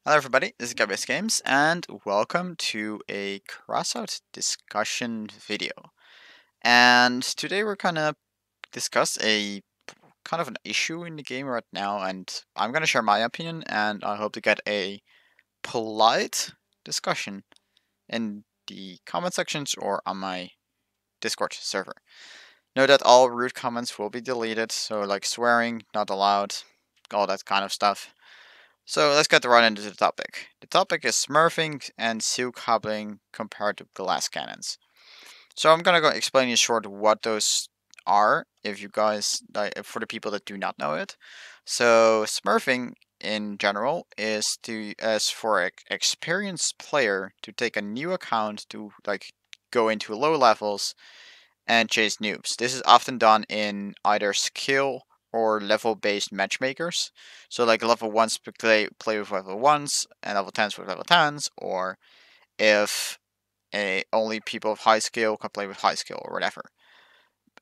Hello everybody, this is Gabriel's Games, and welcome to a Crossout discussion video. And today we're gonna discuss a kind of an issue in the game right now, and I'm gonna share my opinion, and I hope to get a polite discussion in the comment sections or on my Discord server. Note that all rude comments will be deleted, so like swearing, not allowed, all that kind of stuff. So let's get right into the topic. The topic is smurfing and Sealclubbing compared to glass cannons. So I'm gonna go explain in short what those are, if you guys for the people that do not know it. So smurfing in general is to as for an experienced player to take a new account to like go into low levels and chase noobs. This is often done in either skill or level based matchmakers. So like level 1s play with level 1s and level 10s with level 10s, or if only people of high skill can play with high skill or whatever.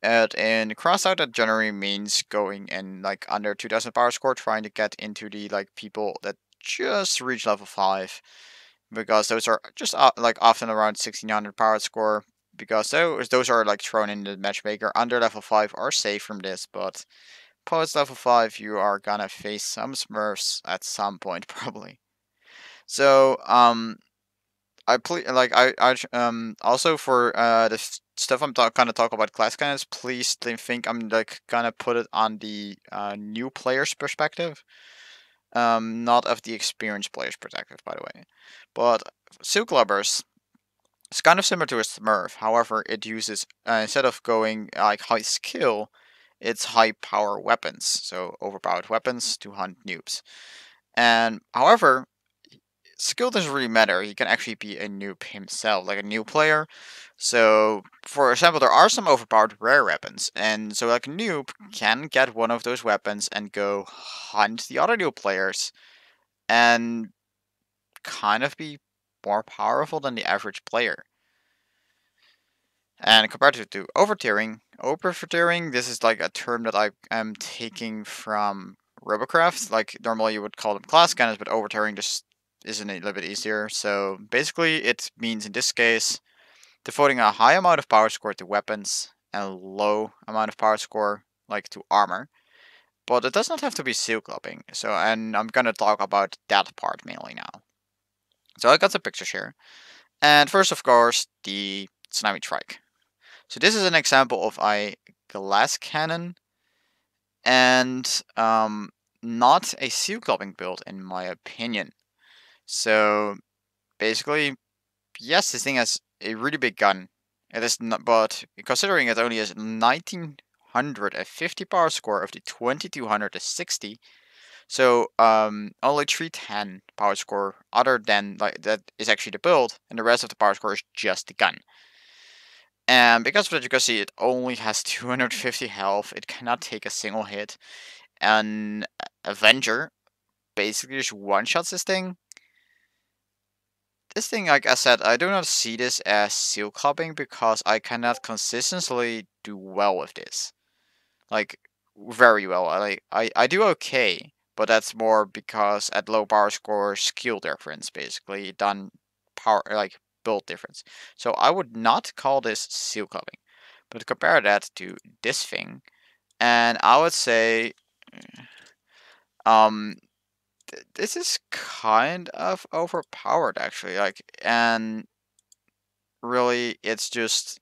And in Crossout, that generally means going in like under 2000 power score, trying to get into the like people that just reach level 5, because those are just like often around 1600 power score, because those are like thrown in the matchmaker. Under level 5 are safe from this, but post level 5 you are gonna face some smurfs at some point probably. So also for the stuff I'm gonna talk about class cannons, please think I'm like gonna put it on the new player's perspective, not of the experienced player's perspective, by the way. But Silk Lubbers, it's kind of similar to a Smurf. However, it uses instead of going like high skill, it's high power weapons, so overpowered weapons to hunt noobs. And however, skill doesn't really matter. He can actually be a noob himself, like a new player. So, for example, there are some overpowered rare weapons, and so like a noob can get one of those weapons and go hunt the other new players, and kind of be more powerful than the average player. And compared to overtiering, this is like a term that I am taking from Robocraft. Like normally you would call them class cannons, but overtiering just isn't a little bit easier. So basically, it means in this case devoting a high amount of power score to weapons and a low amount of power score like to armor. But it does not have to be seal clubbing. So, and I'm gonna talk about that part mainly now. So I got some pictures here, and first, of course, the tsunami trike. So this is an example of a glass cannon, and not a seal clubbing build in my opinion. So basically, yes, this thing has a really big gun. It is not, but considering it only has 1950 power score of the 2260, so only 310 power score other than like that is actually the build, and the rest of the power score is just the gun. And because of that, you can see it only has 250 health. It cannot take a single hit. An Avenger basically just one-shots this thing. This thing, like I said, I do not see this as seal clubbing because I cannot consistently do well with this. Like, very well. I do okay, but that's more because at low power score, skill difference, basically, done power, like, build difference. So I would not call this seal clubbing. But compare that to this thing, and I would say, um, this is kind of overpowered actually. Like, and really, it's just,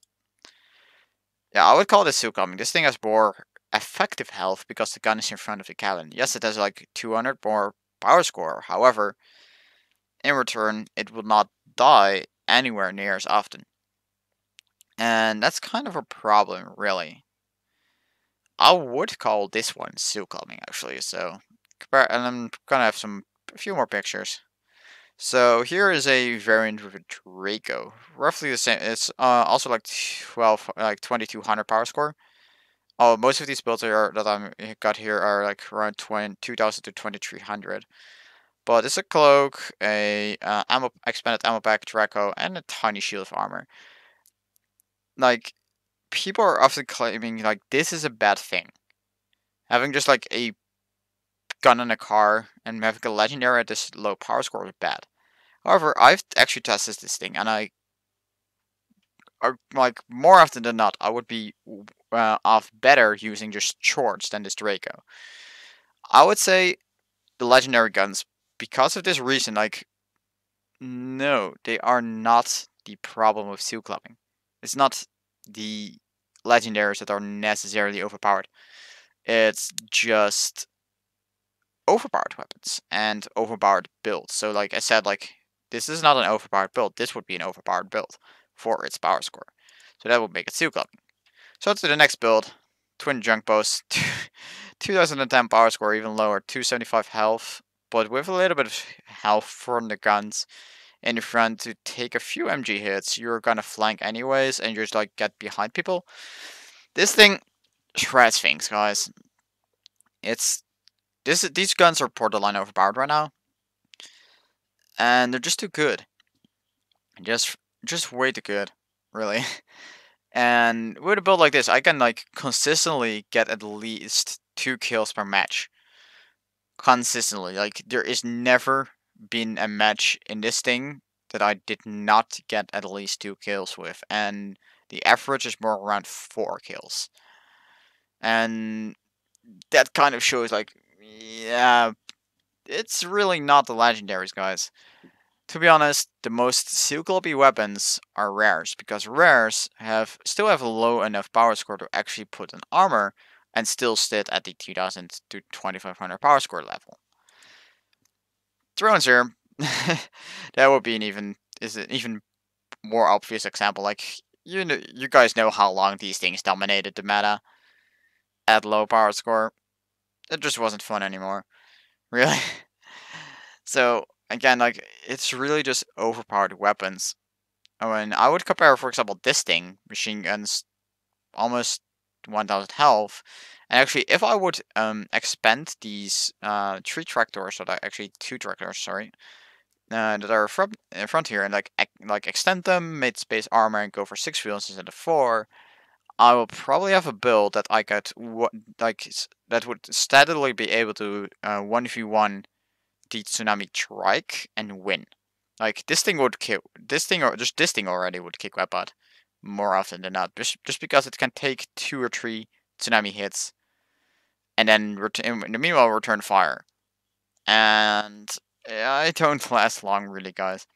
yeah, I would call this succumbing. This thing has more effective health because the gun is in front of the cannon. Yes, it has like 200 more power score. However, in return, it will not die anywhere near as often, and that's kind of a problem, really. I would call this one succumbing actually. So, and I'm gonna have a few more pictures. So here is a variant with a Draco, roughly the same. It's also like 2200 power score. Oh, most of these builds that I'm got here are like around 2000 to 2300. But it's a cloak, a expanded ammo pack, Draco, and a tiny shield of armor. Like, people are often claiming like this is a bad thing. Having just like a gun in a car and having a legendary at this low power score is bad. However, I've actually tested this thing, and like more often than not, I would be off better using just shorts than this Draco. I would say the legendary guns, because of this reason, like no, they are not the problem with Sealclubbing. It's not the legendaries that are necessarily overpowered. It's just overpowered weapons and overpowered builds. So like I said, like this is not an overpowered build. This would be an overpowered build for its power score. So that would make it Sealclubbing. So to the next build. Twin junk bows, 2010 power score, even lower, 275 health, but with a little bit of health from the guns in the front to take a few MG hits. You're gonna flank anyways, and just like get behind people. This thing shreds things, guys. These guns are borderline overpowered right now, and they're just too good. Just way too good, really. And with a build like this, I can like consistently get at least 2 kills per match. Consistently, like there is never been a match in this thing that I did not get at least 2 kills with, and the average is more around 4 kills. And that kind of shows like, yeah, it's really not the legendaries, guys. To be honest, the most Sealclubbing weapons are rares, because rares still have a low enough power score to actually put an armor and still sit at the 2000 to 2500 power score level. Drones here, that would be an even more obvious example. Like you guys know how long these things dominated the meta at low power score. It just wasn't fun anymore, really. So again, like it's really just overpowered weapons. I mean, I would compare, for example, this thing, machine guns, almost 1000 health. And actually, if I would expand these 3 tractors, or actually 2 tractors, sorry, that are in front here, and like extend them, made space armor, and go for 6 wheels instead of 4, I will probably have a build that I could that would steadily be able to 1v1 the tsunami trike and win. Like this thing would kill this thing, or just this thing already would kick my butt more often than not. Just because it can take 2 or 3 tsunami hits and then in the meanwhile return fire. And I don't last long, really, guys.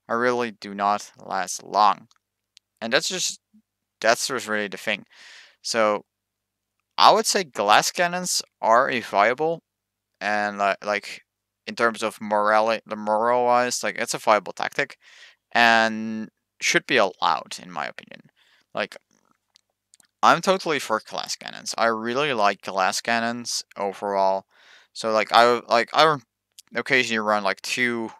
I really do not last long, and that's just really the thing. So I would say glass cannons are a viable, and like in terms of moral wise, like it's a viable tactic and should be allowed, in my opinion. Like I'm totally for glass cannons. I really like glass cannons overall. So I occasionally run like 2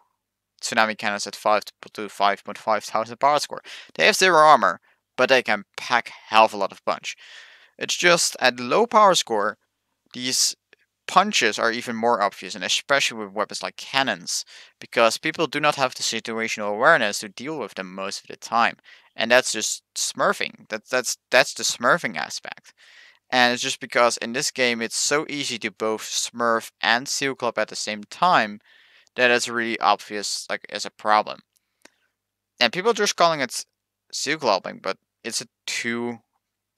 tsunami cannons at 5 to 5.5 thousand power score. They have 0 armor, but they can pack hell of a lot of punch. It's just at low power score, these punches are even more obvious, and especially with weapons like cannons, because people do not have the situational awareness to deal with them most of the time, and that's just smurfing. That's the smurfing aspect, and it's just because in this game it's so easy to both smurf and seal club at the same time that it's really obvious, like as a problem, and people are just calling it seal clubbing, but it's a two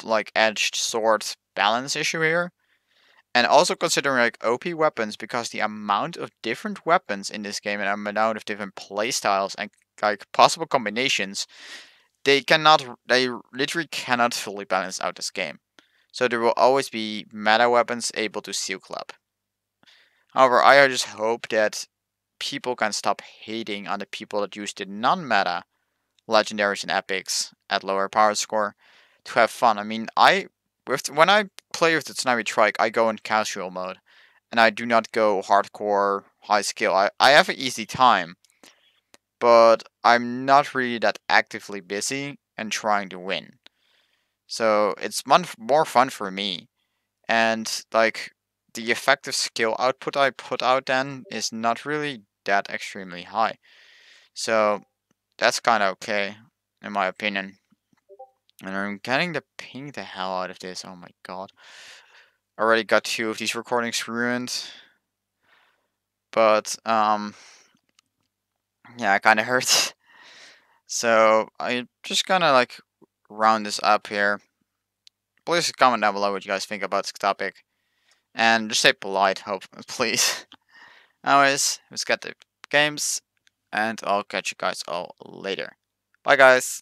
like edged sword balance issue here. And also considering like OP weapons, because the amount of different weapons in this game and amount of different playstyles and like possible combinations, they literally cannot fully balance out this game. So there will always be meta weapons able to seal club. However, I just hope that people can stop hating on the people that use the non-meta legendaries and epics at lower power score to have fun. I mean, when I play with the Tsunami Trike, I go in casual mode, and I do not go hardcore high skill. I have an easy time, but I'm not really that actively busy and trying to win. So it's more fun for me, and like the effective skill output I put out then is not really that extremely high. So that's kind of okay, in my opinion. And I'm getting the ping the hell out of this. Oh my god. Already got 2 of these recordings ruined. but yeah, it kind of hurts. So I just gonna like round this up here. Please comment down below what you guys think about this topic, and just stay polite, hope please. Anyways, let's get the games, and I'll catch you guys all later. Bye, guys.